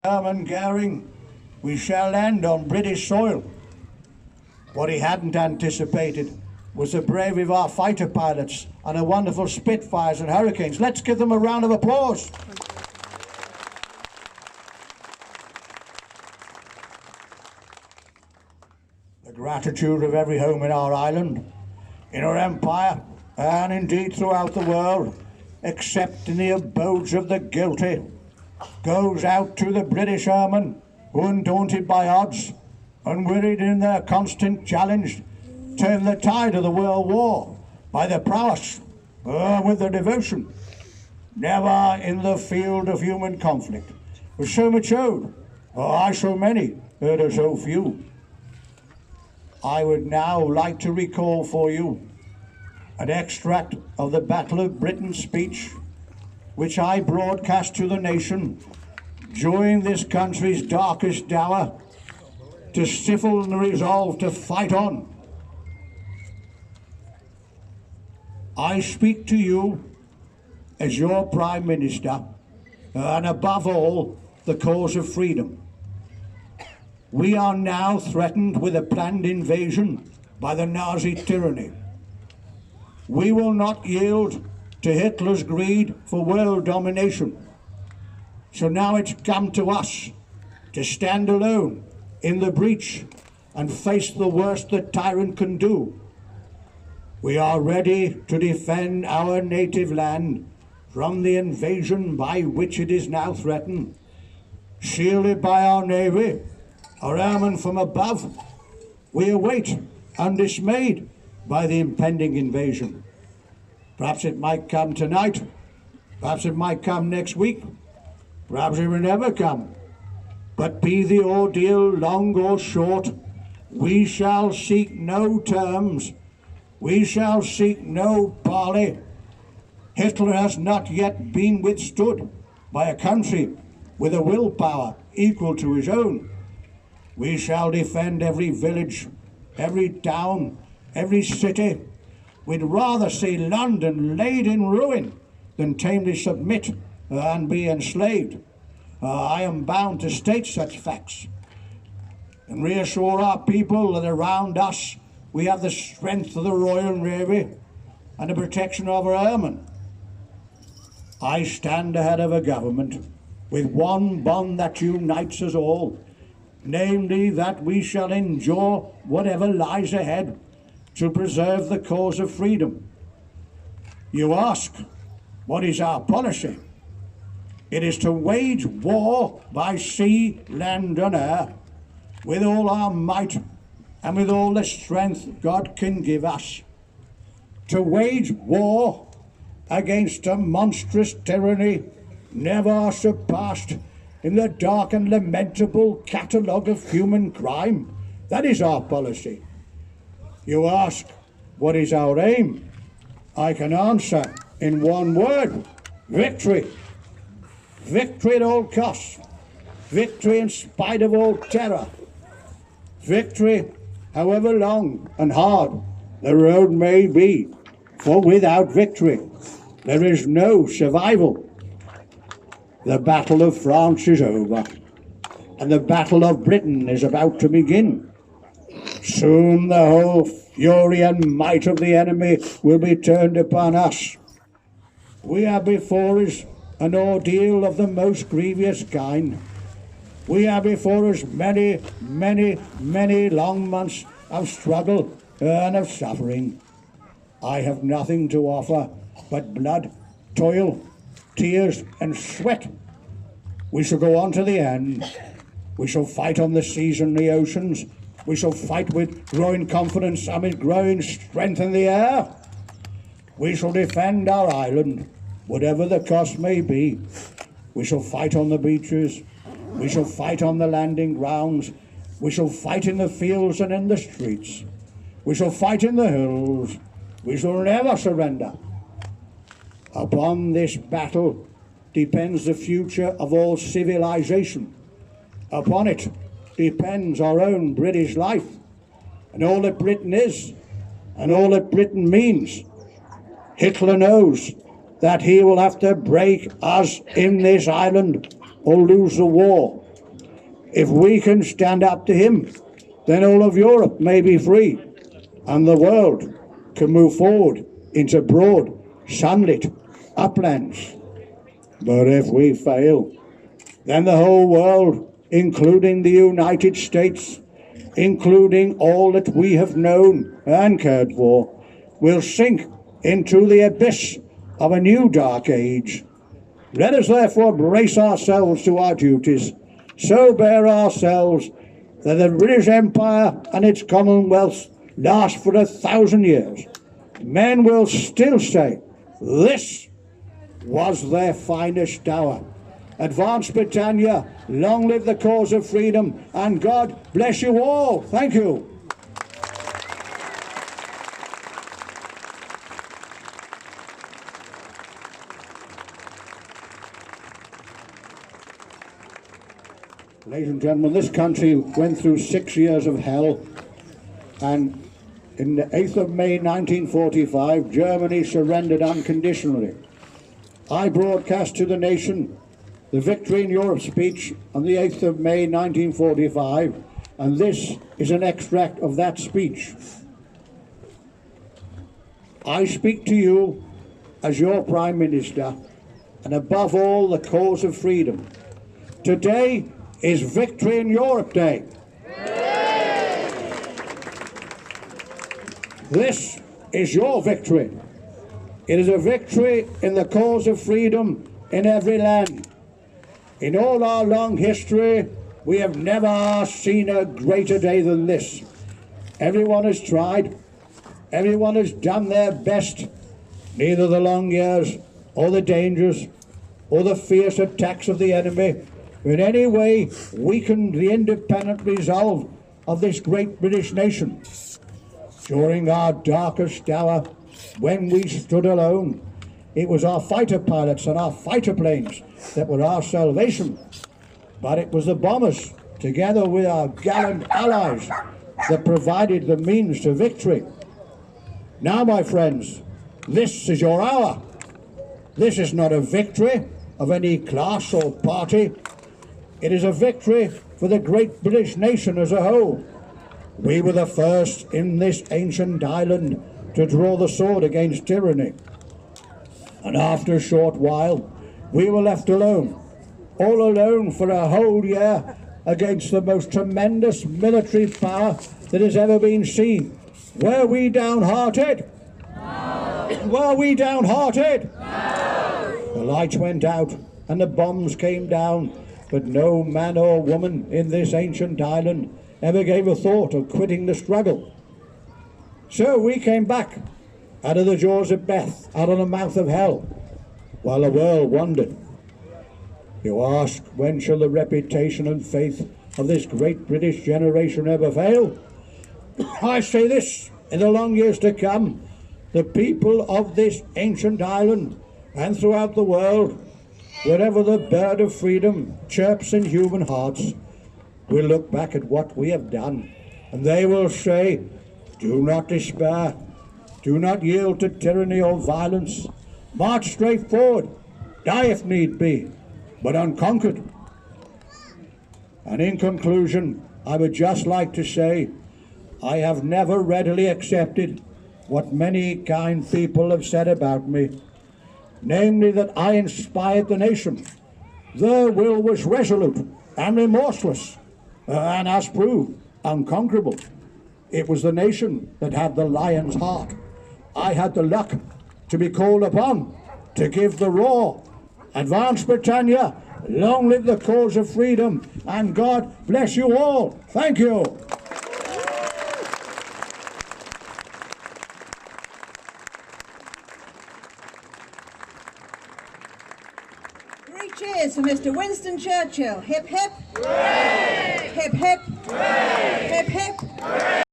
Hermann Goering, we shall land on British soil. What he hadn't anticipated was the bravery of our fighter pilots and our wonderful Spitfires and Hurricanes. Let's give them a round of applause. The gratitude of every home in our island, in our empire, and indeed throughout the world, except in the abodes of the guilty, goes out to the British airmen who, undaunted by odds, unwearied in their constant challenge, turned the tide of the World War by their prowess, with their devotion. Never in the field of human conflict was so much owed, or so many heard of so few. I would now like to recall for you an extract of the Battle of Britain speech which I broadcast to the nation during this country's darkest hour to stifle the resolve to fight on. I speak to you as your Prime Minister, and above all, the cause of freedom. We are now threatened with a planned invasion by the Nazi tyranny. We will not yield to Hitler's greed for world domination. So now it's come to us to stand alone in the breach and face the worst the tyrant can do. We are ready to defend our native land from the invasion by which it is now threatened. Shielded by our navy, our airmen from above, we await, undismayed by the impending invasion. Perhaps it might come tonight, perhaps it might come next week, perhaps it will never come. But be the ordeal long or short, we shall seek no terms, we shall seek no parley. Hitler has not yet been withstood by a country with a willpower equal to his own. We shall defend every village, every town, every city. We'd rather see London laid in ruin than tamely submit and be enslaved. I am bound to state such facts and reassure our people that around us we have the strength of the Royal Navy and the protection of our airmen. I stand ahead of a government with one bond that unites us all, namely that we shall endure whatever lies ahead to preserve the cause of freedom. You ask, what is our policy? It is to wage war by sea, land and air with all our might and with all the strength God can give us. To wage war against a monstrous tyranny never surpassed in the dark and lamentable catalogue of human crime. That is our policy. You ask, what is our aim? I can answer in one word: victory. Victory at all costs. Victory in spite of all terror. Victory, however long and hard the road may be, for without victory there is no survival. The Battle of France is over, and the Battle of Britain is about to begin. Soon the whole fury and might of the enemy will be turned upon us. We have before us an ordeal of the most grievous kind. We have before us many, many, many long months of struggle and of suffering. I have nothing to offer but blood, toil, tears and sweat. We shall go on to the end. We shall fight on the seas and the oceans. We shall fight with growing confidence and with growing strength in the air. We shall defend our island, whatever the cost may be. We shall fight on the beaches. We shall fight on the landing grounds. We shall fight in the fields and in the streets. We shall fight in the hills. We shall never surrender. Upon this battle depends the future of all civilization. Upon it depends our own British life, and all that Britain is, and all that Britain means. Hitler knows that he will have to break us in this island or lose the war. If we can stand up to him, then all of Europe may be free, and the world can move forward into broad, sunlit uplands. But if we fail, then the whole world, including the United States, including all that we have known and cared for, will sink into the abyss of a new dark age. Let us therefore brace ourselves to our duties, so bear ourselves that the British Empire and its Commonwealth last for 1,000 years. Men will still say, this was their finest hour. Advance Britannia, long live the cause of freedom, and God bless you all. Thank you. Ladies and gentlemen, this country went through 6 years of hell, and in the 8th of May 1945, Germany surrendered unconditionally. I broadcast to the nation the Victory in Europe speech on the 8th of May 1945, and this is an extract of that speech. I speak to you as your Prime Minister, and above all, the cause of freedom. Today is Victory in Europe Day. This is your victory. It is a victory in the cause of freedom in every land. In all our long history, we have never seen a greater day than this. Everyone has tried. Everyone has done their best. Neither the long years or the dangers or the fierce attacks of the enemy in any way weakened the independent resolve of this great British nation. During our darkest hour, when we stood alone, it was our fighter pilots and our fighter planes that were our salvation. But it was the bombers, together with our gallant allies, that provided the means to victory. Now, my friends, this is your hour. This is not a victory of any class or party. It is a victory for the great British nation as a whole. We were the first in this ancient island to draw the sword against tyranny. And after a short while, we were left alone, all alone for a whole year against the most tremendous military power that has ever been seen. Were we downhearted? No. Were we downhearted? No. The lights went out and the bombs came down, but no man or woman in this ancient island ever gave a thought of quitting the struggle. So we came back out of the jaws of death, out of the mouth of hell, while the world wondered. You ask, when shall the reputation and faith of this great British generation ever fail? I say this, in the long years to come, the people of this ancient island and throughout the world, wherever the bird of freedom chirps in human hearts, will look back at what we have done, and they will say, do not despair, do not yield to tyranny or violence, march straight forward, die if need be, but unconquered. And in conclusion, I would just like to say, I have never readily accepted what many kind people have said about me, namely that I inspired the nation. Their will was resolute and remorseless, and as proved, unconquerable. It was the nation that had the lion's heart. I had the luck to be called upon to give the roar. Advance Britannia, long live the cause of freedom, and God bless you all. Thank you. Three cheers for Mr. Winston Churchill. Hip hip. Hooray! Hip hip. Hooray! Hip hip. Hooray!